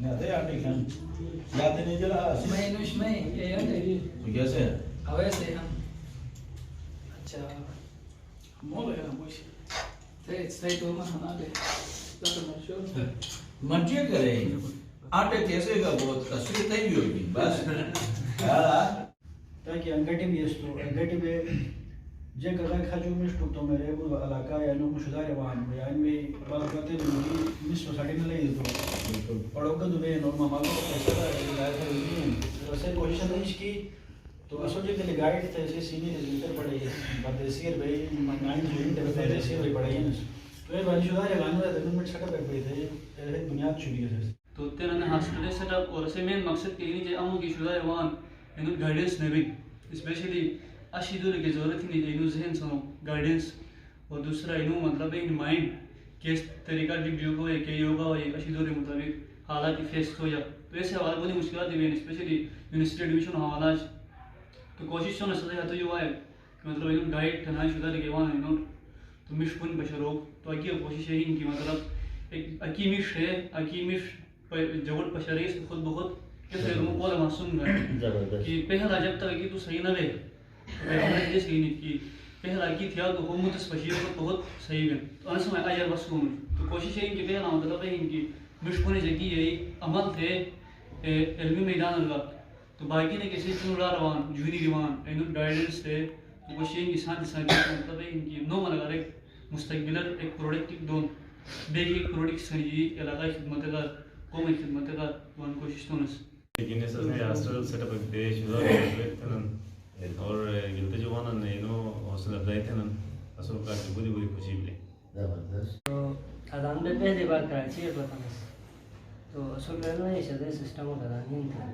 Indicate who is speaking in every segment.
Speaker 1: نادي عندكم يعطيني جلها
Speaker 2: میں نوش میں یہ ہے
Speaker 1: كيسه
Speaker 2: ویسے ہم اچھا مول ہے مش تے تو ہم آگے تو مشہور
Speaker 1: منچے کرے آٹے کیسے کا بہت تصویر تھی بھی ہوگی بس
Speaker 3: تاکہ انگٹی بھی اس تو انگٹی بھی جے کا کھجو مشتو تو میرے وہ علاقہ یا نو مشدار وہاں بیان میں بات کرتے ہیں مش سوسائٹی میں لے تو پڑھو کا دبے نو مامالو ایسا لائے تھے ویسے کوشش نہیں کی تو اصل جو کہ گائیڈ تھے ایسے سینئر لیڈر پڑے بات سیر بھائی مائنڈ جوائنٹ ہے سیر بھائی پڑے ہیں تو یہ بانی شدہ ہے گانا ہے دن میں چھکا کر پڑے تھے یہ بنیاد چھوڑی ہے
Speaker 4: تو تیرے ہاسپٹل سیٹ اپ اور سے مین مقصد کہ نہیں امو کی شدہ ہے وہاں انو گائیڈنس نہیں اسپیشلی اشیدور کی ضرورت ہی نہیں انو ذہن سنو گائیڈنس اور دوسرا انو مطلب ان مائنڈ کس طریقہ کی یوگا ہے کہ یوگا ہے اشیدور کے مطابق حالات فیس ہو جا تو ایسے حوالات بڑی مشکلات ہیں اسپیشلی یونیورسٹی ایڈمیشن حوالات تو کوشش سونا سزا تو یہ ہے کہ مطلب انو گائیڈ تنہائی شدہ کے وہاں انو تو مش پن بشروگ تو اکی کوشش ہے ان کی مطلب ایک اکی مش ہے اکی مش جوڑ پشری اس خود بخود کس طرح کو بولا معصوم ہے کہ پہلا جب تک کہ تو صحیح نہ رہے پیغمبر جس کی نہیں کی پہلا کی تھیا تو ہم متس بشیر کو بہت صحیح ہے تو ان سمے اجر بس کو تو کوشش ہے ان کی پہلا مطلب ہے ان کی مش پنے جگی ہے عمل تھے علمی میدان اللہ تو باقی نے کسی چنورا روان جونی روان اینو گائیڈنس تھے تو کوشش ان کی ساتھ مطلب ہے ان کی نو ملگا ایک مستقبل ایک پروڈکٹ دون بیگی ایک پروڈکٹ سنجی علاقائی خدمت گار قومی خدمت گار وان کوشش تونس
Speaker 5: لیکن اس نے ہاسٹل سیٹ اپ دیش اور گلتے جوانا نے نو حوصلہ افزائی تھے نا اصل کا بڑی بڑی خوشی ملی
Speaker 6: زبردست تو اذان میں پہلی بار کراچی ہے پتہ تو اصل میں نا یہ شدہ سسٹم ہو رہا نہیں تھا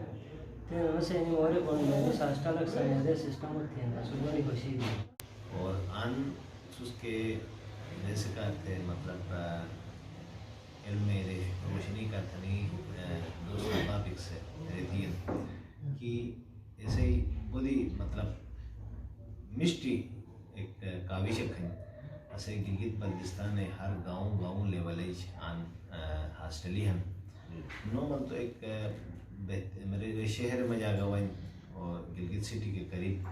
Speaker 6: تو ویسے نہیں اور کون میں ساسٹا لگ سایہ سسٹم ہوتے ہیں اصل بڑی خوشی دی
Speaker 7: اور ان اس کے جیسے کہتے ہیں مطلب علم میں روشنی کا تھنی دوسرے ٹاپک سے رہتی ہے کہ ایسے ہی بڑی مطلب مشٹی ایک کاوش ہے ایسے گلگت بلتستان ہے ہر گاؤں لیول آن ہاسٹلی ہیں نومن تو ایک میرے شہر میں جا گوائن اور گلگت سٹی کے قریب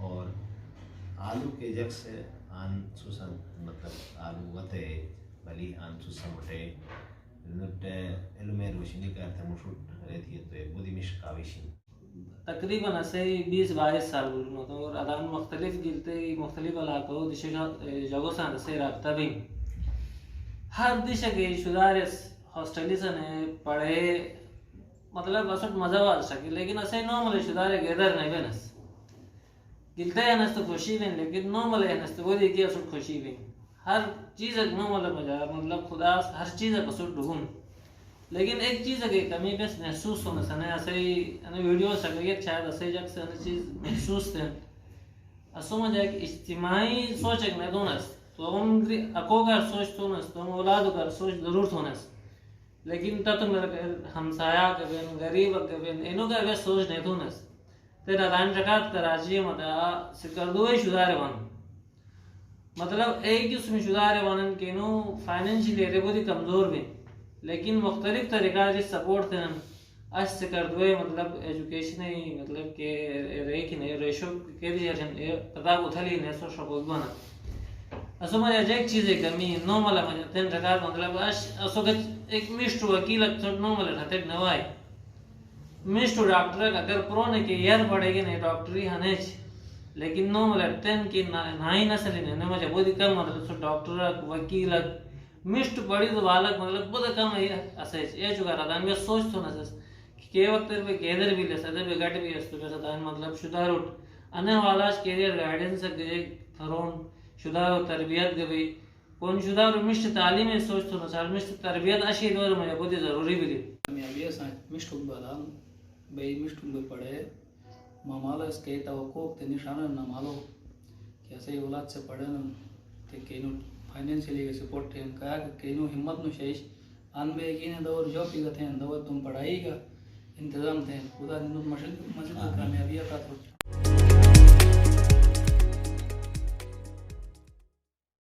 Speaker 7: اور آلو کے جگ سے آن سوسن مطلب آلو وتے بلی آن سوسن مٹے علم روشنی کا تھا مشہور رہتی ہے تو ایک بڑی مش کاوشی
Speaker 6: تقریباً ایسے 20-22 سال گزرنا تھا اور ادان مختلف گلتے مختلف علاقوں جگہوں سے ایسے رابطہ بھی ہر دشا کے شدار ہاسٹلی سے پڑھے مطلب اصل مزہ آ سکے لیکن ایسے نارمل شدار گیدر نہیں بنس گلتے ہیں نست خوشی بھی لیکن نارمل ہے نست وہ دیکھیے اصل خوشی بھی ہر چیز ایک نارمل مزہ مطلب خدا ہر چیز ایک اصل ڈھونڈ لیکن ایک چیز ہے کہ کمی بس محسوس ہونا سنے ایسے ہی ویڈیو سکریت شاید ایسے جگ سے چیز محسوس تھے اصل میں جائے کہ اجتماعی سوچ ایک میں دونس تو ہم اکو کا سوچ تونس تو ہم اولاد کا سوچ ضرور تونس لیکن تا تو میرا ہمسایہ کے بین غریب کے بین انہوں کا بس سوچ نہیں تونس تیرا ران رکات کراچی مطلع سکردوئے شدار وان مطلب ایک قسم شدار وانن کے انہوں فائنینشلی ریبودی کمزور بھی لیکن مختلف طریقہ سے سپورٹ تھے اس سے کردوئے مطلب ایجوکیشن ہی مطلب کہ رہی کہ نہیں ریشو کے دیئے کتاب اتھلی نہیں سو شکوک بنا اسو میں ایک چیز ہے کمی نو ملا میں تین رکات مطلب اسو کہ ایک مشتو وکیل اکتر نو ملا رہتے نوائی مشتو ڈاکٹر اگر پرونے کے یار پڑے گی نہیں ڈاکٹری ہنیچ لیکن نو ملا تین کی نائی نسلی نہیں مجھے بہت کم مطلب سو ڈاکٹر وکیل مشت پڑی تو بالک مطلب بہت کم ہے اسیچ یہ چکا رہا میں سوچ تو نہ کہ وقت پہ کیدر بھی لے سدر بھی گٹ بھی اس تو سدان مطلب شدہ روٹ انے والا کیریئر گائیڈنس کے تھرون شدہ تربیت کے بھی کون شدہ مشت تعلیم سوچ تو نہ مشت تربیت اشی دور میں بہت ضروری بھی دی
Speaker 2: کامیابی ہے مشت بلان بھائی مشت بھی پڑھے مامالا اس کے توقع تے نشانہ نہ مالو کہ ایسے اولاد سے پڑھے نا کہ فائنینشلی سپورٹ تھے کہا کہ انہوں ہمت نو شیش آن بے کی نے دور جو پیگا تھے دور تم پڑھائی کا انتظام تھے خدا نے مسجد کامیابی عطا فرمائے